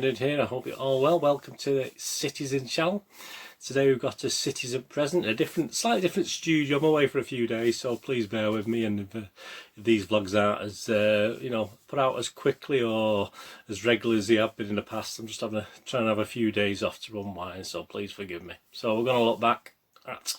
Bernard here. I hope you're all well. Welcome to the Citizen channel. Today we've got a Citizen present, slightly different studio. I'm away for a few days, so please bear with me. And if these vlogs aren't as put out as quickly or as regularly as they have been in the past, I'm just trying to have a few days off to unwind. So please forgive me. So we're going to look back at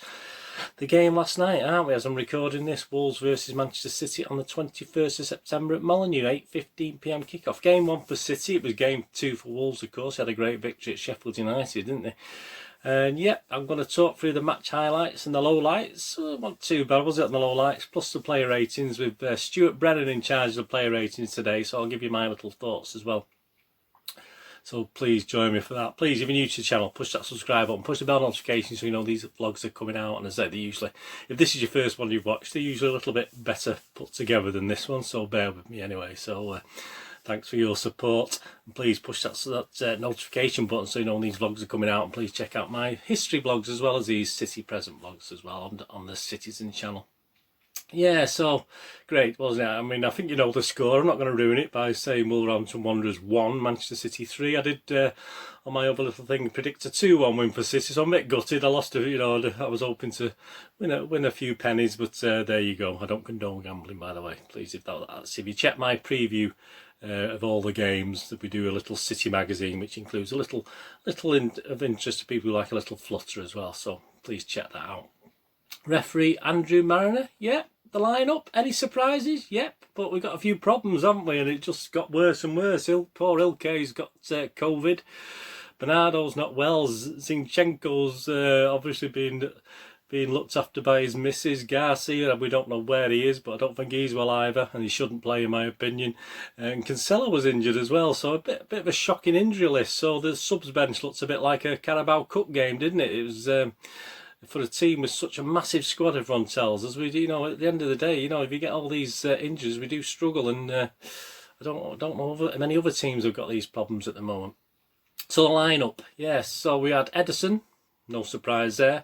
the game last night, aren't we, as I'm recording this? Wolves versus Manchester City on the 21st of September at Molineux, 8:15 PM kickoff. Game 1 for City. It was game 2 for Wolves, of course. They had a great victory at Sheffield United, didn't they? And yeah, I'm going to talk through the match highlights and the lowlights. Not too bad, was it, on the lowlights? Plus the player ratings, with Stuart Brennan in charge of the player ratings today, so I'll give you my little thoughts as well. So please join me for that. Please, if you're new to the channel, push that subscribe button, push the bell notification so you know these vlogs are coming out. And as I said, if this is your first one you've watched, they're usually a little bit better put together than this one, so bear with me anyway. So thanks for your support, and please push that notification button so you know these vlogs are coming out. And please check out my history vlogs as well as these City present vlogs as well on the Citizen channel. Yeah, so great, wasn't it? I mean, I think you know the score. I'm not going to ruin it by saying Wolverhampton Wanderers 1, Manchester City 3. I did on my other little thing predict a 2-1 win for City, so I'm a bit gutted. I lost I was hoping to win a few pennies, but there you go. I don't condone gambling, by the way. Please, if you check my preview of all the games, that we do a little City magazine, which includes a little of interest to people who like a little flutter as well. So please check that out. Referee Andrew Mariner, yeah. The lineup, any surprises? Yep, but we've got a few problems, haven't we? And it just got worse and worse. Poor Ilkay's got COVID. Bernardo's not well. Zinchenko's obviously being looked after by his missus. Garcia, we don't know where he is, but I don't think he's well either, and he shouldn't play in my opinion. And Cancelo was injured as well, so a bit of a shocking injury list. So the subs bench looks a bit like a Carabao Cup game, didn't it? It was for a team with such a massive squad, everyone tells us. We do, at the end of the day, if you get all these injuries, we do struggle, and I don't know many other teams have got these problems at the moment. So the lineup, yes. So we had Ederson, no surprise there.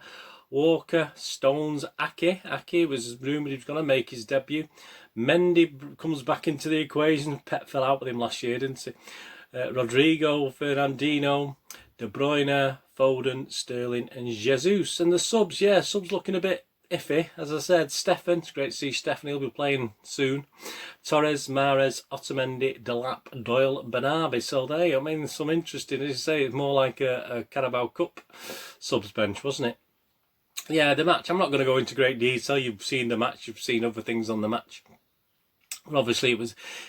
Walker, Stones, Ake. Ake was rumoured he was going to make his debut. Mendy comes back into the equation. Pep fell out with him last year, didn't he? Rodrigo, Fernandinho, De Bruyne, Foden, Sterling and Jesus. And the subs, yeah, subs looking a bit iffy. As I said, Stefan, it's great to see Stefan, he'll be playing soon. Torres, Mahrez, Otamendi, Delap, Doyle, Bernabé. So there, I mean, some interesting, as you say, it's more like a Carabao Cup subs bench, wasn't it? Yeah, the match, I'm not going to go into great detail. You've seen the match, you've seen other things on the match. Well, obviously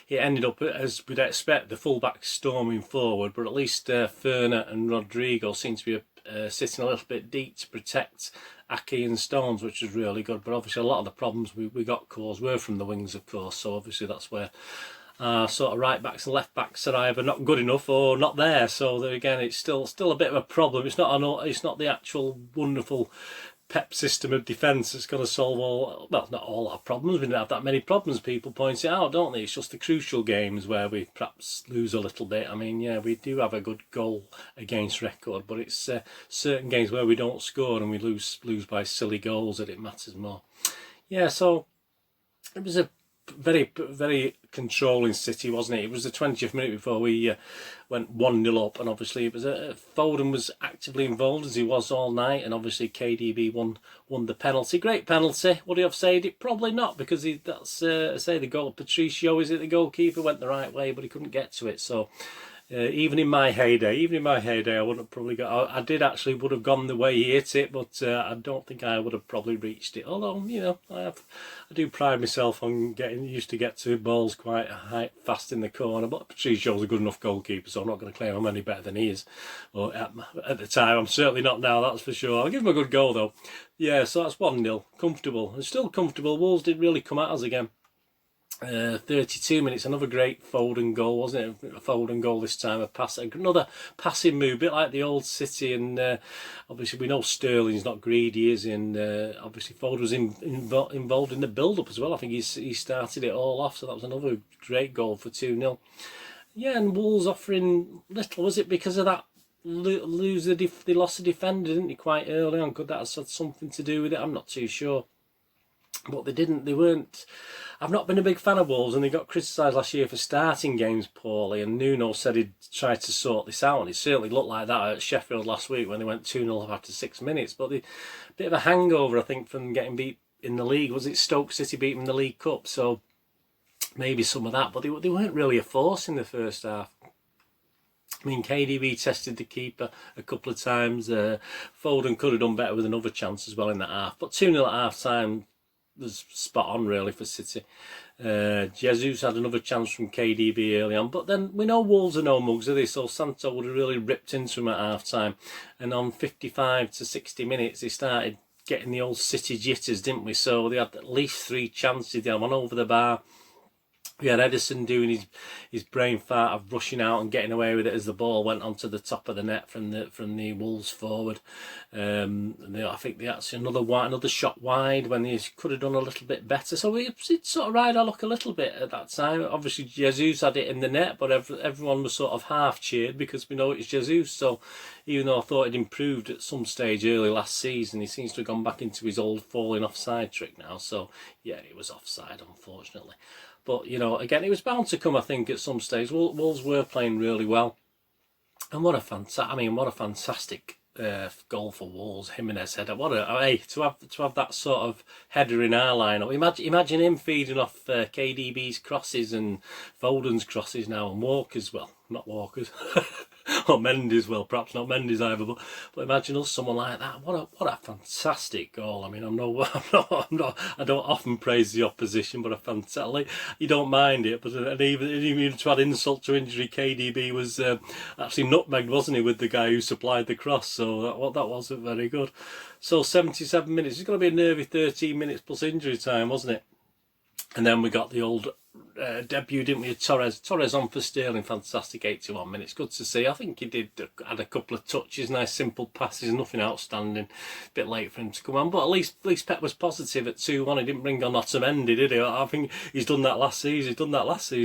it ended up as we'd expect, the full-back storming forward, but at least Ferner and Rodrigo seem to be sitting a little bit deep to protect Ake and Stones, which is really good. But obviously a lot of the problems we got caused were from the wings, of course, so obviously that's where sort of right backs and left backs are either not good enough or not there. So there again, it's still a bit of a problem. It's not the actual wonderful Pep system of defence that's going to solve not all our problems. We don't have that many problems, people point it out, don't they? It's just the crucial games where we perhaps lose a little bit. I mean, yeah, we do have a good goal against record, but it's certain games where we don't score and we lose by silly goals that it matters more. Yeah, so it was a very, very controlling City, wasn't it? It was the 20th minute before we went 1-0 up, and obviously it was Foden was actively involved as he was all night, and obviously KDB won the penalty. Great penalty. Would he have saved it? Probably not, because that's say the goal. Patricio, is it, the goalkeeper, went the right way, but he couldn't get to it. So even in my heyday, I wouldn't have probably got. I did actually would have gone the way he hit it, but I don't think I would have probably reached it. Although I do pride myself on used to get to balls quite fast in the corner. But Patricio's a good enough goalkeeper, so I'm not going to claim I'm any better than he is. Or at the time, I'm certainly not now. That's for sure. I'll give him a good goal though. Yeah, so that's 1-0, comfortable. And still comfortable. Wolves didn't really come at us again. 32 minutes, another great Foden goal, wasn't it? A Foden goal this time, another passing move, a bit like the old City. And obviously we know Sterling's not greedy, is he? And obviously Foden was involved in the build-up as well. I think he started it all off, so that was another great goal for 2-0. Yeah, and Wolves offering little. Was it because of that they lost a defender, didn't they, quite early on? Could that have had something to do with it? I'm not too sure. but they weren't. I've not been a big fan of Wolves, and they got criticised last year for starting games poorly, and Nuno said he'd tried to sort this out, and it certainly looked like that at Sheffield last week when they went 2-0 up after 6 minutes. But a bit of a hangover, I think, from getting beat in the league. Was it Stoke City beat them in the League Cup? So maybe some of that, but they weren't really a force in the first half. I mean, KDB tested the keeper a couple of times. Foden could have done better with another chance as well in that half. But 2-0 at half time was spot on really for City. Jesus had another chance from KDB early on, but then we know Wolves are no mugs, are they? So Santo would have really ripped into him at half time, and on 55 to 60 minutes they started getting the old City jitters, didn't we? So they had at least 3 chances. They had one over the bar. We had Ederson doing his brain fart of rushing out and getting away with it as the ball went onto the top of the net from the Wolves forward. I think they actually another shot wide when they could have done a little bit better. So it sort of ride our luck a little bit at that time. Obviously Jesus had it in the net, but everyone was sort of half cheered because we know it's Jesus. So even though I thought it improved at some stage early last season, he seems to have gone back into his old falling offside trick now. So yeah, it was offside, unfortunately. But, you know, again, it was bound to come, I think, at some stage. Wolves were playing really well. And what a fantastic goal for Wolves. Jimenez header. To have that sort of header in our lineup. Imagine him feeding off KDB's crosses and Foden's crosses now, and Walker's, well, not Walker's. Or Mendy's, well, perhaps not Mendy's either, but imagine us, someone like that. What a fantastic goal. I mean, I don't often praise the opposition, but a fantastic, you don't mind it, but even to add insult to injury, KDB was actually nutmegged, wasn't he, with the guy who supplied the cross, so that wasn't very good. So 77 minutes, it's going to be a nervy 13 minutes plus injury time, wasn't it? And then we got the old debut, didn't we? Torres on for Sterling, fantastic 81 minutes. Good to see. I think he had a couple of touches, nice simple passes, nothing outstanding. A bit late for him to come on, but at least Pep was positive at 2-1. He didn't bring on Otamendi, did he? I think he's done that last season.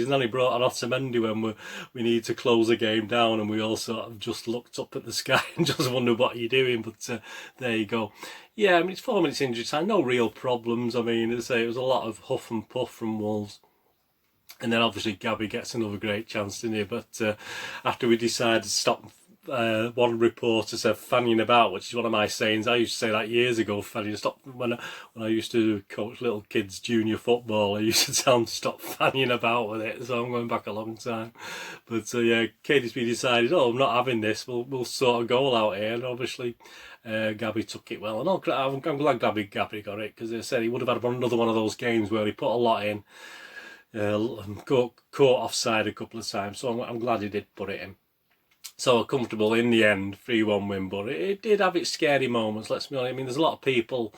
Then he brought on Otamendi when we need to close a game down, and we all sort of just looked up at the sky and just wondered what you're doing. But there you go. Yeah, I mean, it's 4 minutes injury time, no real problems. I mean, as I say, it was a lot of huff and puff from Wolves. And then obviously Gabby gets another great chance, didn't he? But after we decided to stop, one reporter said fanning about, which is one of my sayings. I used to say that years ago, fanning. Stop when I used to coach little kids junior football. I used to tell them to stop fanning about with it. So I'm going back a long time. But yeah, KDB decided, I'm not having this. We'll sort a goal out here, and obviously Gabby took it well. And I'm glad Gabby got it, because they said he would have had another one of those games where he put a lot in. Caught offside a couple of times, so I'm glad he did put it in. So comfortable in the end, 3-1 win, but it did have its scary moments, let's be honest. I mean, there's a lot of people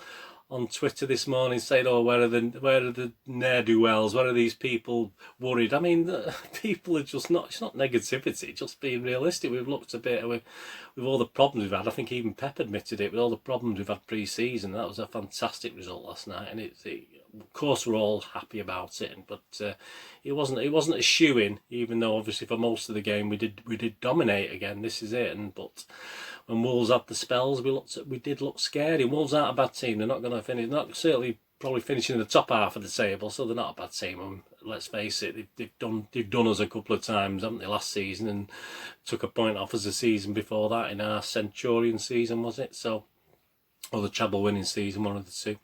on Twitter this morning saying, where are the ne'er-do-wells, where are these people worried? I mean, people are just not, it's not negativity, just being realistic. We've looked a bit with all the problems we've had. I think even Pep admitted it, with all the problems we've had pre-season. That was a fantastic result last night, and of course we're all happy about it, but it wasn't a shoo-in, even though obviously for most of the game we did dominate again. This is it. But when Wolves had the spells, we did look scary. Wolves aren't a bad team. They're not going to finish, not certainly probably finishing in the top half of the table, so they're not a bad team. And let's face it, they've done us a couple of times, haven't they, last season, and took a point off us the season before that in our Centurion season, was it? So, or the treble winning season, one of the two.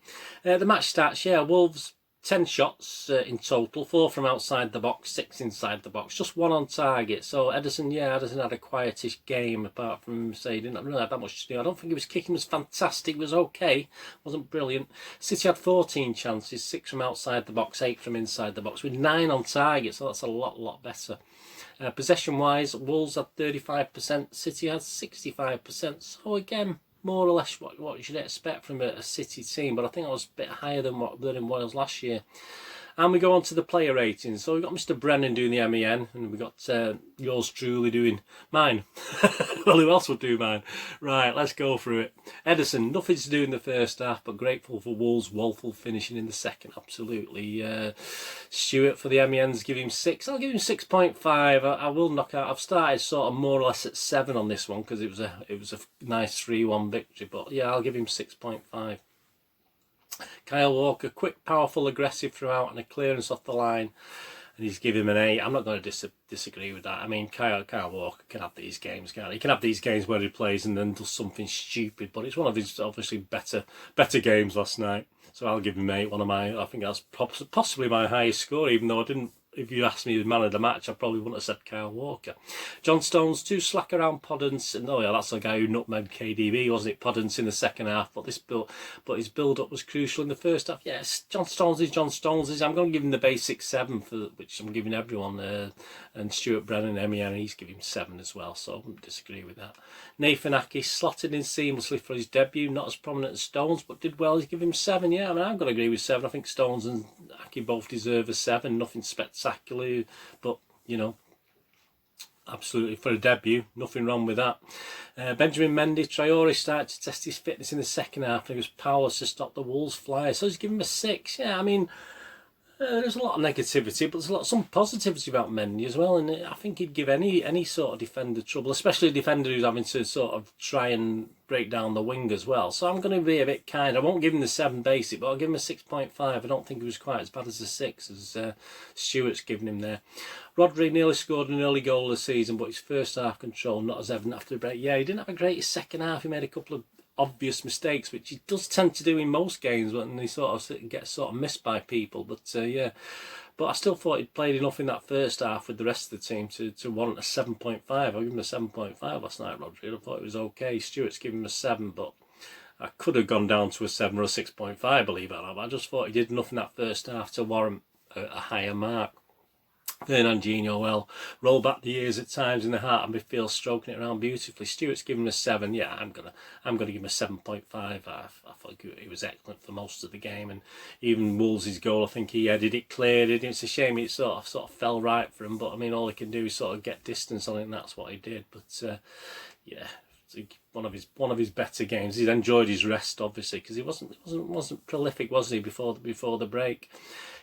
The match stats, Wolves 10 shots in total, 4 from outside the box, 6 inside the box, just 1 on target. So Ederson had a quietish game, apart from, say, he didn't really have that much to do. I don't think his kicking was fantastic, it was okay, wasn't brilliant. City had 14 chances, 6 from outside the box, 8 from inside the box, with 9 on target, so that's a lot better. Possession wise, Wolves had 35%, City had 65%, so again, more or less what you should expect from a City team, but I think I was a bit higher than what in Wales last year. And we go on to the player ratings. So we've got Mr. Brennan doing the MEN, and we've got yours truly doing mine. Well, who else would do mine? Right, let's go through it. Ederson, nothing to do in the first half, but grateful for Wolves' woeful finishing in the second. Absolutely. Stewart for the MENs, give him 6. I'll give him 6.5. I will knock out. I've started sort of more or less at 7 on this one, because it was a nice 3-1 victory. But yeah, I'll give him 6.5. Kyle Walker, quick, powerful, aggressive throughout and a clearance off the line. And he's giving him an 8. I'm not going to disagree with that. I mean, Kyle Walker can have these games, can't he? He can have these games where he plays and then does something stupid, but it's one of his obviously better games last night. So I'll give him 8. I think that's possibly my highest score, even though I didn't. If you asked me the man of the match, I probably wouldn't have said Kyle Walker. John Stones, too slack around Podence. And oh yeah, that's the guy who nutmegged KDB, wasn't it? Podence in the second half, but his build-up was crucial in the first half. Yes, John Stones is John Stones. I'm going to give him the basic 7 which I'm giving everyone. And Stuart Brennan, and he's giving him 7 as well. So I wouldn't disagree with that. Nathan Aki slotted in seamlessly for his debut, not as prominent as Stones, but did well. He's giving him 7. Yeah, I mean, I'm going to agree with 7. I think Stones and Aki both deserve a 7. Nothing spectacular, but you know, absolutely for a debut, nothing wrong with that. Benjamin Mendy, Traore started to test his fitness in the second half, and he was powerless to stop the Wolves flyer, so he's giving him a 6. Yeah, I mean, there's a lot of negativity, but there's some positivity about Mendy as well, and I think he'd give any sort of defender trouble, especially a defender who's having to sort of try and break down the wing as well. So I'm going to be a bit kind. I won't give him the 7 basic, but I'll give him a 6.5. I don't think he was quite as bad as the 6 as Stuart's given him there. Rodri nearly scored an early goal of the season, but his first half control not as evident after the break. Yeah, he didn't have a great second half. He made a couple of obvious mistakes, which he does tend to do in most games when he sort of gets missed by people. But yeah, but I still thought he'd played enough in that first half with the rest of the team to warrant a 7.5. I'll give him a 7.5 last night, Rodri. I thought it was okay. Stuart's given him a 7, but I could have gone down to a 7 or a 6.5, believe it or not. I just thought he did enough in that first half to warrant a higher mark. Fernandinho, well, roll back the ears at times in the heart and midfield, stroking it around beautifully. Stuart's given him a 7. Yeah, I'm gonna give him a 7.5. I thought he was excellent for most of the game, and even Wolves' goal, I think he headed it, cleared it. It's a shame it sort of fell right for him, but I mean, all he can do is sort of get distance on it, and that's what he did. But yeah, one of his better games. He'd enjoyed his rest, obviously, because he wasn't prolific, was he, before the break.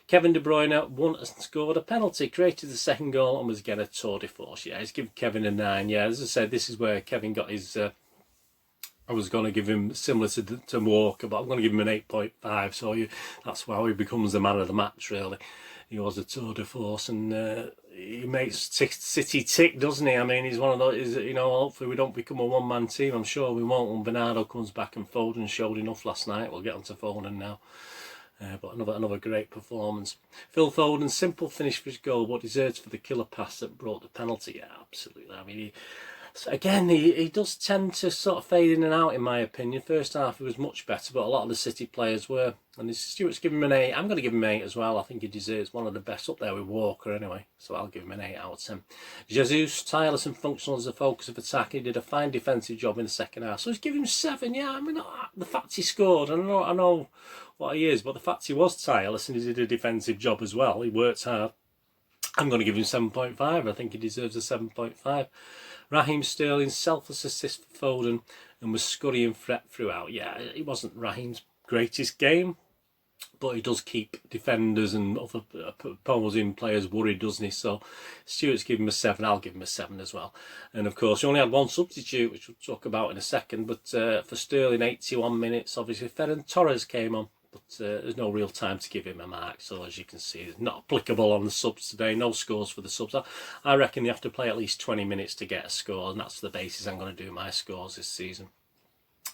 Kevin De Bruyne won and scored a penalty, created the second goal, and was again a tour de force. Yeah, he's given Kevin a 9. Yeah, as I said, this is where Kevin got his. I was going to give him similar to Walker, but I'm going to give him an 8.5. So that's how he becomes the man of the match. Really, he was a tour de force, and he makes City tick, doesn't he? I mean, he's one of those. You know, hopefully we don't become a one-man team. I'm sure we won't when Bernardo comes back, and Foden showed enough last night. We'll get onto Foden now. But another great performance. Phil Foden, simple finish for his goal, but deserves for the killer pass that brought the penalty. Yeah, absolutely. I mean, he does tend to sort of fade in and out, in my opinion. First half he was much better, but a lot of the City players were. And Stuart's giving him an 8. I'm going to give him an 8 as well. I think he deserves one of the best, up there with Walker anyway. So I'll give him an 8 out of 10. Jesus, tireless and functional as the focus of attack. He did a fine defensive job in the second half. So he's giving him 7. Yeah, I mean, the fact he scored, I know what he is, but the fact he was tireless and he did a defensive job as well. He worked hard. I'm going to give him 7.5. I think he deserves a 7.5. Raheem Sterling, selfless assist for Foden, and was scurrying threat throughout. Yeah, it wasn't Raheem's greatest game, but he does keep defenders and other opposing players worried, doesn't he? So Stuart's given him a 7. I'll give him a 7 as well. And of course, he only had one substitute, which we'll talk about in a second. But for Sterling, 81 minutes, obviously Ferran Torres came on. But there's no real time to give him a mark. So as you can see, it's not applicable on the subs today. No scores for the subs. I reckon you have to play at least 20 minutes to get a score. And that's the basis I'm going to do my scores this season.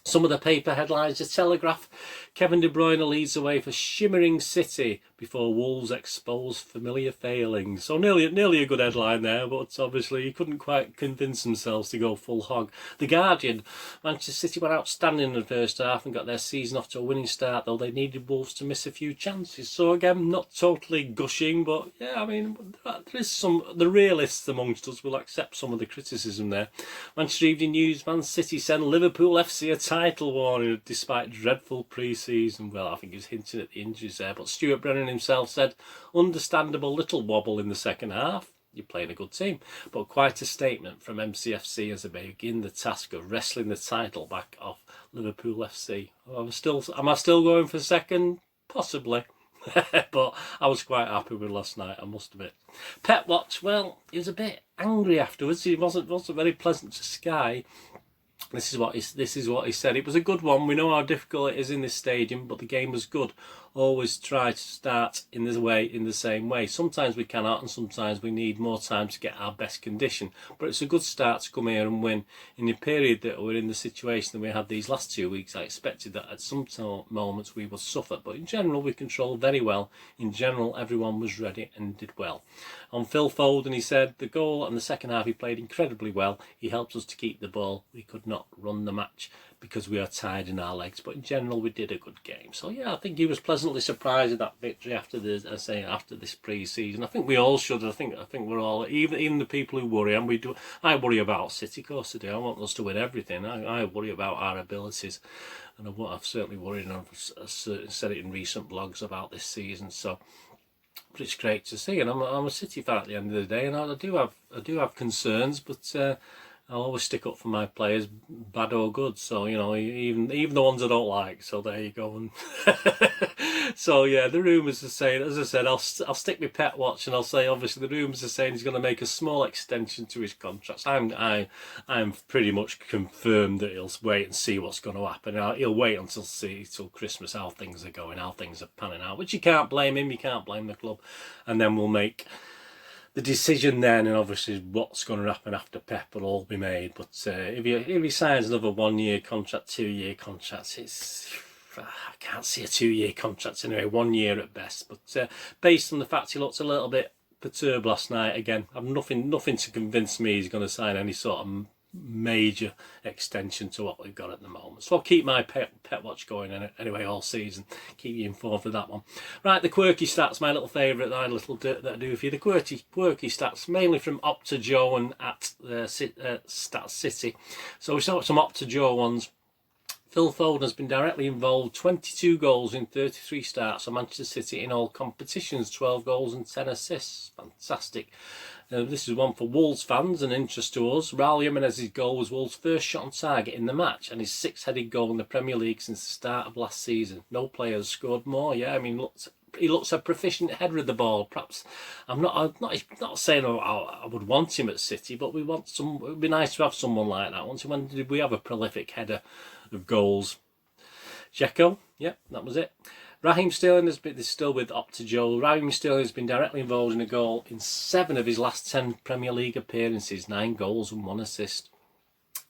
Some of the paper headlines: The Telegraph, Kevin De Bruyne leads the way for shimmering City before Wolves expose familiar failings. So nearly a good headline there, but obviously he couldn't quite convince themselves to go full hog. The Guardian, Manchester City were outstanding in the first half and got their season off to a winning start, though they needed Wolves to miss a few chances. So again, not totally gushing, but yeah, I mean, there is the realists amongst us will accept some of the criticism there. Manchester Evening News, Man City send Liverpool FC a title warning despite dreadful pre-season. Well, I think he was hinting at the injuries there, but Stuart Brennan himself said, understandable little wobble in the second half. You're playing a good team, but quite a statement from MCFC as they begin the task of wrestling the title back off Liverpool FC. Am I still going for second? Possibly. But I was quite happy with last night, I must admit. Pep Watch, well, he was a bit angry afterwards. He wasn't very pleasant to Sky. This is what he said. It was a good one. We know how difficult it is in this stadium, but the game was good. Always try to start in the same way. Sometimes we cannot, and sometimes we need more time to get our best condition. But it's a good start to come here and win. In the period that we're in the situation that we had these last 2 weeks, I expected that at some moments we would suffer. But in general, we controlled very well. In general, everyone was ready and did well. On Phil Foden, he said, the goal and the second half he played incredibly well. He helped us to keep the ball. We could not run the match because we are tired in our legs, but in general we did a good game. So yeah, I think he was pleasantly surprised at that victory after after this pre-season. I think we all should. I think we're all, even the people who worry, and we do. I worry about City, of course I do. I want us to win everything. I worry about our abilities, and I've certainly worried, and I've said it in recent blogs about this season. So, but it's great to see, and I'm a City fan at the end of the day, and I do have concerns, but I'll always stick up for my players, bad or good. So, you know, even the ones I don't like. So there you go. And so yeah, the rumours are saying, as I said, I'll stick my pet watch, and I'll say obviously the rumours are saying he's going to make a small extension to his contracts. I'm pretty much confirmed that he'll wait and see what's going to happen. He'll wait till Christmas, how things are going, how things are panning out. Which you can't blame him, you can't blame the club, and then we'll make the decision then, and obviously what's going to happen after Pep will all be made. But if he signs another 1 year contract, 2 year contracts, I can't see a 2 year contract anyway, 1 year at best. But based on the fact he looked a little bit perturbed last night, again, I've nothing to convince me he's going to sign any sort of major extension to what we've got at the moment. So I'll keep my pet watch going anyway all season. Keep you informed for that one. Right, the quirky stats, my little favourite that I do for you. The quirky stats, mainly from Opta Joe and at Stats City. So we start with some Opta Joe ones. Phil Foden has been directly involved, 22 goals in 33 starts for Manchester City in all competitions, 12 goals and 10 assists. Fantastic. This is one for Wolves fans and interest to us. Raul Jimenez's goal was Wolves' first shot on target in the match and his six-headed goal in the Premier League since the start of last season. No player has scored more. Yeah, I mean, he looks a proficient header of the ball. Perhaps I'm not saying I would want him at City, but we want some. It would be nice to have someone like that. When did we have a prolific header of goals? Dzeko, yeah, that was it. Raheem Sterling is still with Opta Joe. Raheem Sterling has been directly involved in a goal in 7 of his last 10 Premier League appearances, 9 goals and 1 assist.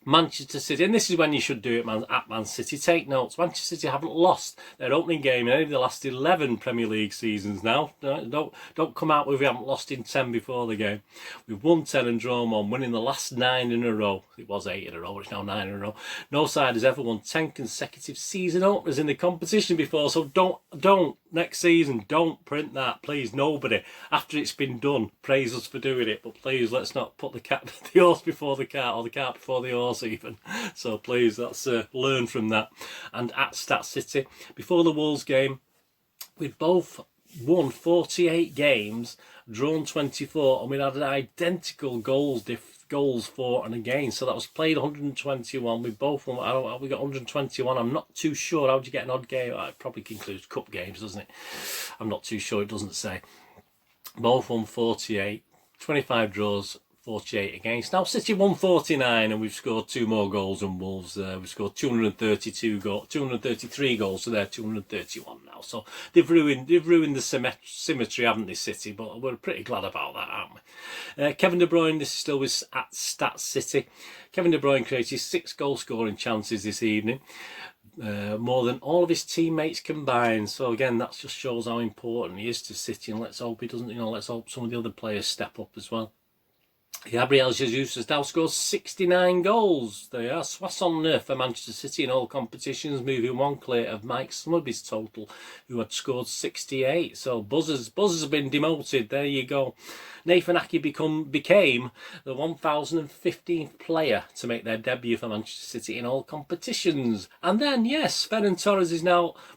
Manchester City, and this is when you should do it, at Man City. Take notes. Manchester City haven't lost their opening game in any of the last 11 Premier League seasons now. Don't come out with we haven't lost in 10 before the game. We've won 10 and drawn 1, winning the last 9 in a row. It was 8 in a row, but it's now 9 in a row. No side has ever won 10 consecutive season openers in the competition before, so don't next season, don't print that, please. Nobody, after it's been done, praise us for doing it, but please let's not put the horse before the cart, or the cart before the horse even. So please, let's learn from that. And at Stat City, before the Wolves game, we've both won 48 games, drawn 24, and we had identical goals for and against. So that was played 121. We both won. We got 121. I'm not too sure. How would you get an odd game? It probably includes cup games, doesn't it? I'm not too sure. It doesn't say. Both won 48, 25 draws, 48 against. Now City won 49, and we've scored 2 more goals than Wolves. We've scored 233 goals, so they're 231 now. So they've ruined the symmetry, haven't they, City? But we're pretty glad about that, aren't we? Kevin De Bruyne, this is still with at Stats City. Kevin De Bruyne created 6 goal scoring chances this evening. More than all of his teammates combined. So again, that just shows how important he is to City, and let's hope he doesn't. Let's hope some of the other players step up as well. Gabriel Jesus has now scored 69 goals. They are Soissons for Manchester City in all competitions, moving 1 clear of Mike Smubby's total, who had scored 68. So Buzzers have been demoted. There you go. Nathan Ake became the 1015th player to make their debut for Manchester City in all competitions. And then, yes, Ferran Torres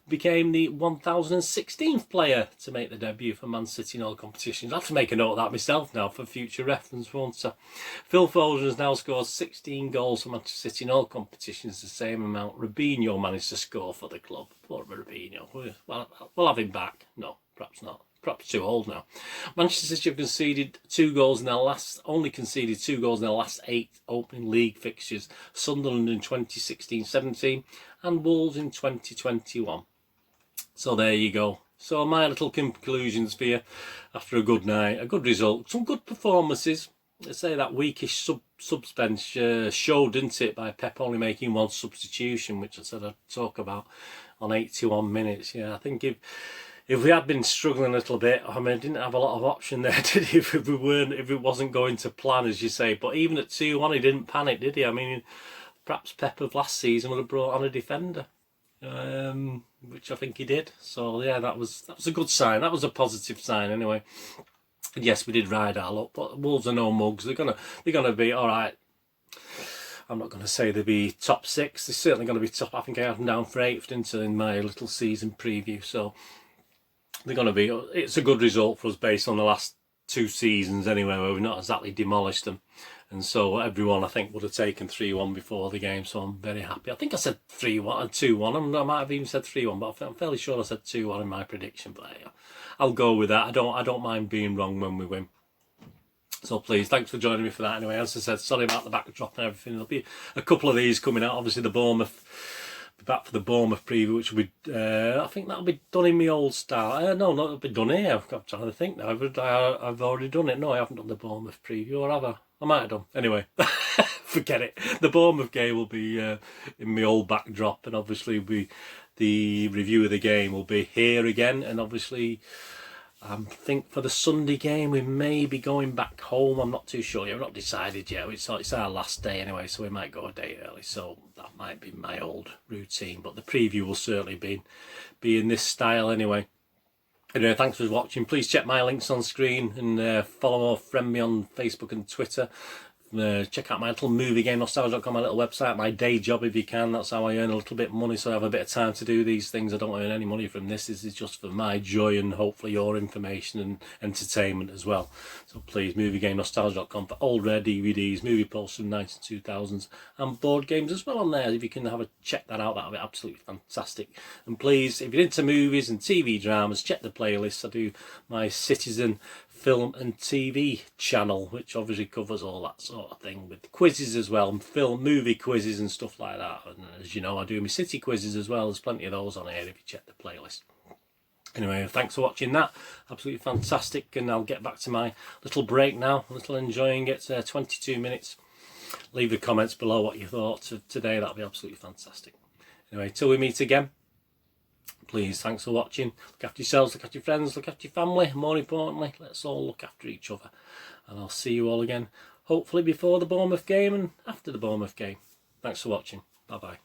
became the 1016th player to make the debut for Man City in all competitions. I have to make a note of that myself now for future reference, won't I? Phil Foden has now scored 16 goals for Manchester City in all competitions, the same amount Robinho managed to score for the club. Poor Robinho. We'll have him back. No, perhaps not. perhaps too old now. Manchester City have conceded 2 goals in their last, only conceded 2 goals in their last 8 opening league fixtures. Sunderland in 2016-17 and Wolves in 2021. So there you go. So my little conclusions for you after a good night, a good result, some good performances. Let's say that weakish subbench showed, didn't it, by Pep only making 1 substitution, which I said I'd talk about on 81 minutes. Yeah, I think if we had been struggling a little bit, I mean, I didn't have a lot of option there, did he? If it wasn't going to plan, as you say. But even at 2-1, he didn't panic, did he? I mean, perhaps Pep of last season would have brought on a defender. Which I think he did. So yeah, that was a good sign. That was a positive sign anyway. And yes, we did ride our luck, but Wolves are no mugs. They're gonna be all right. I'm not going to say they'll be top 6. They're certainly going to be top. I think I have them down for 8th in my little season preview. So they're going to be. It's a good result for us based on the last 2 seasons anyway, where we've not exactly demolished them. And so everyone, I think, would have taken 3-1 before the game, so I'm very happy. I think I said 3-1 and 2-1. I might have even said 3-1, but I'm fairly sure I said 2-1 in my prediction. But yeah, I'll go with that. I don't mind being wrong when we win. So please, thanks for joining me for that anyway. As I said, sorry about the backdrop and everything. There'll be a couple of these coming out. Obviously, the Bournemouth, back for the Bournemouth preview, which will be, I think that'll be done in my old style. No, not it'll be done here. I'm trying to think now. I've already done it. No, I haven't done the Bournemouth preview, or have I? I might have done. Anyway, forget it. The Bournemouth game will be in my old backdrop, and obviously the review of the game will be here again. And obviously, I think for the Sunday game we may be going back home. I'm not too sure yet. We're not decided yet. It's our last day anyway, so we might go a day early. So that might be my old routine. But the preview will certainly be in this style anyway. Anyway, thanks for watching. Please check my links on screen and follow or friend me on Facebook and Twitter. Check out my little moviegamenostalgia.com, my little website, my day job if you can. That's how I earn a little bit of money, so I have a bit of time to do these things. I don't earn any money from this. This is just for my joy and hopefully your information and entertainment as well. So please, moviegamenostalgia.com for old rare DVDs, movie posters from 192000s and board games as well on there. If you can have a check that out, that would be absolutely fantastic. And please, if you're into movies and TV dramas, check the playlist. I do my Citizen film and TV channel, which obviously covers all that sort of thing, with quizzes as well, and movie quizzes and stuff like that. And as you know, I do my city quizzes as well. There's plenty of those on here if you check the playlist. Anyway, thanks for watching that. Absolutely fantastic. And I'll get back to my little break now. A little enjoying it. 22 minutes. Leave the comments below what you thought of today. That'll be absolutely fantastic. Anyway, till we meet again. Please, thanks for watching. Look after yourselves, look after your friends, look after your family. More importantly, let's all look after each other. And I'll see you all again, hopefully before the Bournemouth game and after the Bournemouth game. Thanks for watching. Bye-bye.